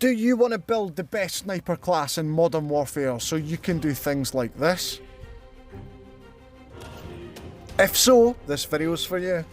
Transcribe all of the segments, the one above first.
Do you want to build the best sniper class in Modern Warfare so you can do things like this? If so, this video is for you.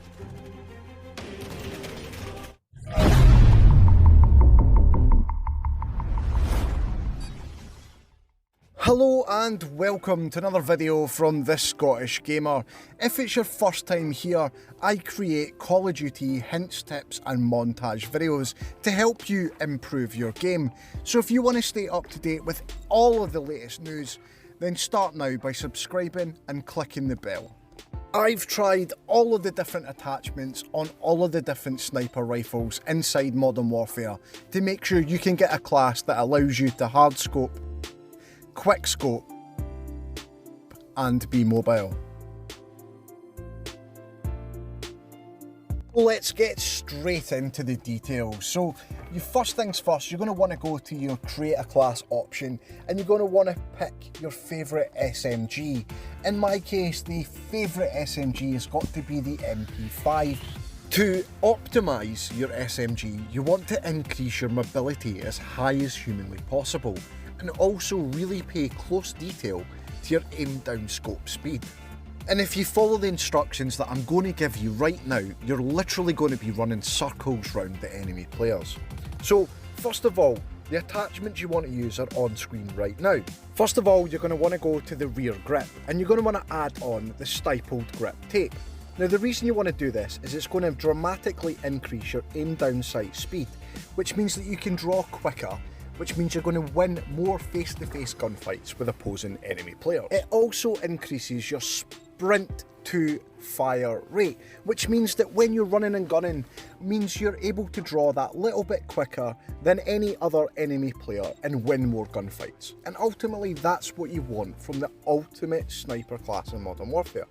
Hello and welcome to another video from this Scottish Gamer. If it's your first time here, I create Call of Duty hints, tips and montage videos to help you improve your game. So if you want to stay up to date with all of the latest news, then start now by subscribing and clicking the bell. I've tried all of the different attachments on all of the different sniper rifles inside Modern Warfare to make sure you can get a class that allows you to hard scope, quick scope and be mobile. Let's get straight into the details. So first things first, you're going to want to go to your create a class option and you're going to want to pick your favourite SMG. In my case, the favourite SMG has got to be the MP5. To optimise your SMG, you want to increase your mobility as high as humanly possible, and also really pay close detail to your aim down scope speed. And if you follow the instructions that I'm going to give you right now, you're literally going to be running circles round the enemy players. So first of all, the attachments you want to use are on screen right now. First of all, you're going to want to go to the rear grip and you're going to want to add on the stippled grip tape. Now the reason you want to do this is it's going to dramatically increase your aim down sight speed, which means that you can draw quicker, which means you're going to win more face-to-face gunfights with opposing enemy players. It also increases your sprint to fire rate, which means that when you're running and gunning, means you're able to draw that little bit quicker than any other enemy player and win more gunfights. And ultimately that's what you want from the ultimate sniper class in Modern Warfare.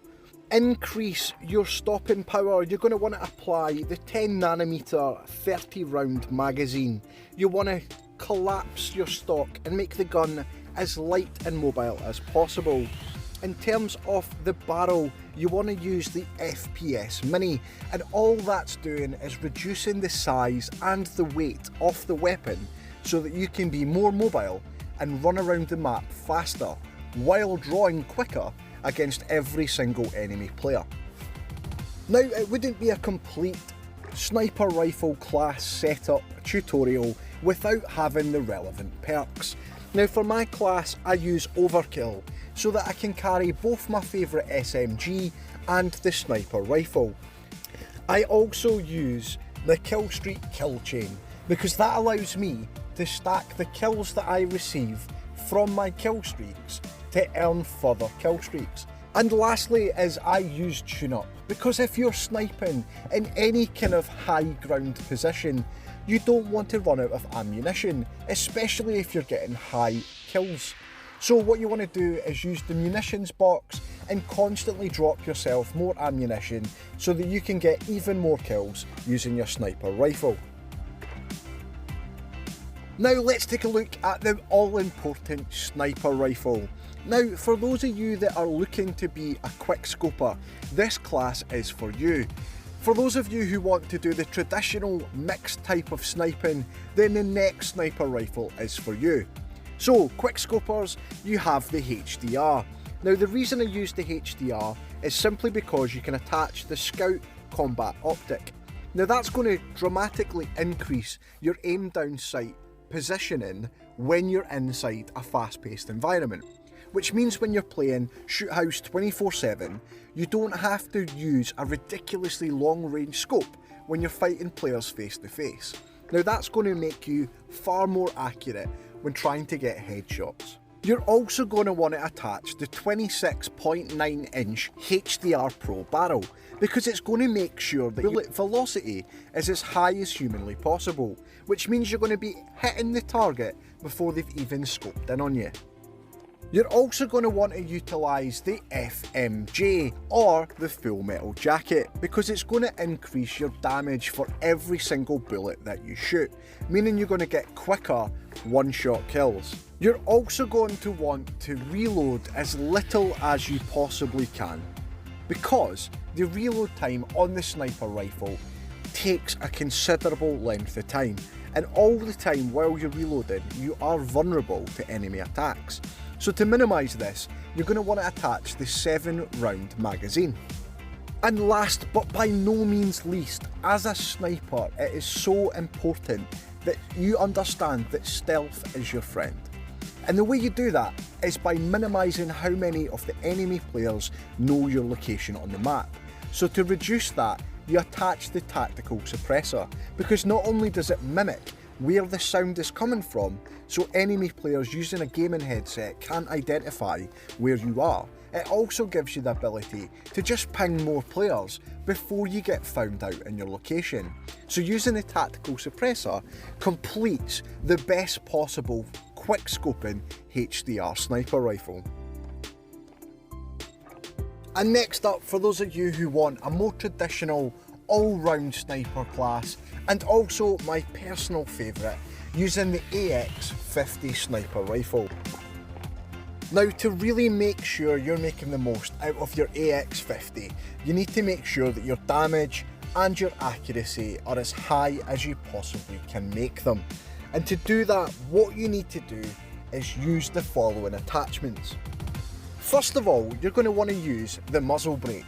Increase your stopping power. You're going to want to apply the 10nm 30 round magazine. You want to collapse your stock and make the gun as light and mobile as possible. In terms of the barrel, you want to use the FPS Mini, and all that's doing is reducing the size and the weight of the weapon so that you can be more mobile and run around the map faster while drawing quicker against every single enemy player. Now, it wouldn't be a complete sniper rifle class setup tutorial without having the relevant perks. Now for my class, I use Overkill so that I can carry both my favourite SMG and the sniper rifle. I also use the kill streak kill chain because that allows me to stack the kills that I receive from my kill streaks to earn further kill streaks. And lastly is I use tune-up, because if you're sniping in any kind of high ground position, you don't want to run out of ammunition, especially if you're getting high kills. So what you want to do is use the munitions box and constantly drop yourself more ammunition so that you can get even more kills using your sniper rifle. Now let's take a look at the all-important sniper rifle. Now for those of you that are looking to be a quick scoper, this class is for you. For those of you who want to do the traditional mixed type of sniping, then the next sniper rifle is for you. So quick scopers, you have the HDR. Now the reason I use the HDR is simply because you can attach the Scout Combat Optic. Now that's going to dramatically increase your aim down sight positioning when you're inside a fast-paced environment, which means when you're playing Shoot House 24/7, you don't have to use a ridiculously long range scope when you're fighting players face to face. Now that's going to make you far more accurate when trying to get headshots. You're also going to want to attach the 26.9 inch HDR Pro barrel because it's going to make sure that bullet velocity is as high as humanly possible, which means you're going to be hitting the target before they've even scoped in on you. You're also going to want to utilise the FMJ or the Full Metal Jacket because it's going to increase your damage for every single bullet that you shoot, meaning you're going to get quicker one-shot kills. You're also going to want to reload as little as you possibly can because the reload time on the sniper rifle takes a considerable length of time, and all the time while you're reloading, you are vulnerable to enemy attacks. So to minimise this, you're going to want to attach the 7-round magazine. And last but by no means least, as a sniper, it is so important that you understand that stealth is your friend. And the way you do that is by minimising how many of the enemy players know your location on the map. So to reduce that, you attach the tactical suppressor, because not only does it mimic where the sound is coming from, so enemy players using a gaming headset can't identify where you are, it also gives you the ability to just ping more players before you get found out in your location. So using the tactical suppressor completes the best possible quick scoping HDR sniper rifle. And next up, for those of you who want a more traditional all-round sniper class, and also my personal favourite, using the X50 sniper rifle. Now, to really make sure you're making the most out of your AX50, you need to make sure that your damage and your accuracy are as high as you possibly can make them. And to do that, what you need to do is use the following attachments. First of all, you're going to want to use the muzzle brake,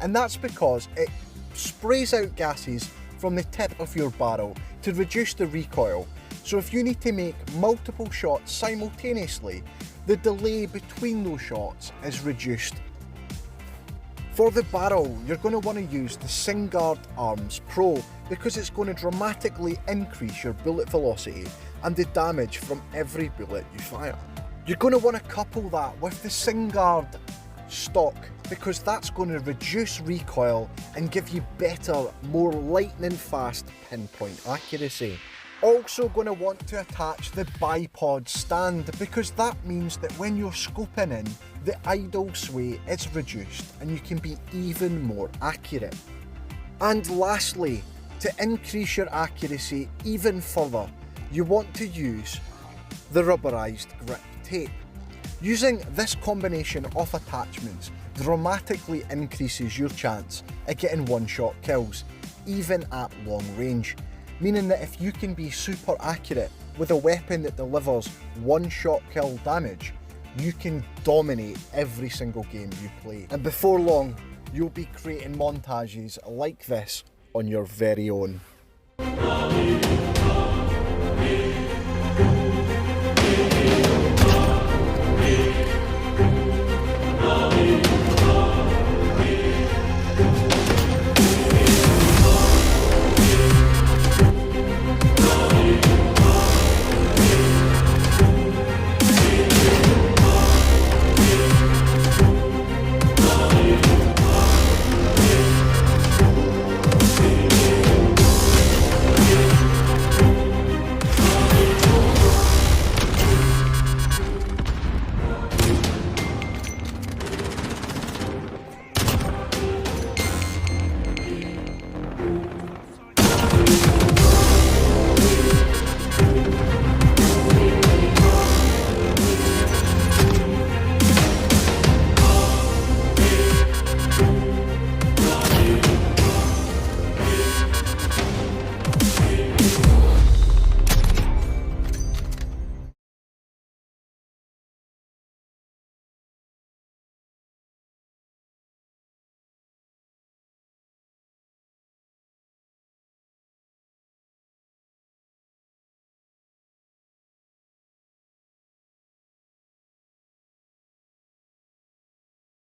and that's because it sprays out gases from the tip of your barrel to reduce the recoil. So if you need to make multiple shots simultaneously, the delay between those shots is reduced. For the barrel, you're going to want to use the Singuard Arms Pro, because it's going to dramatically increase your bullet velocity and the damage from every bullet you fire. You're going to want to couple that with the Singuard stock, because that's going to reduce recoil and give you better, more lightning fast pinpoint accuracy. Also going to want to attach the bipod stand, because that means that when you're scoping in, the idle sway is reduced and you can be even more accurate. And lastly, to increase your accuracy even further, you want to use the rubberized grip tape. Using this combination of attachments dramatically increases your chance at getting one-shot kills, even at long range. Meaning that if you can be super accurate with a weapon that delivers one-shot kill damage, you can dominate every single game you play. And before long, you'll be creating montages like this on your very own.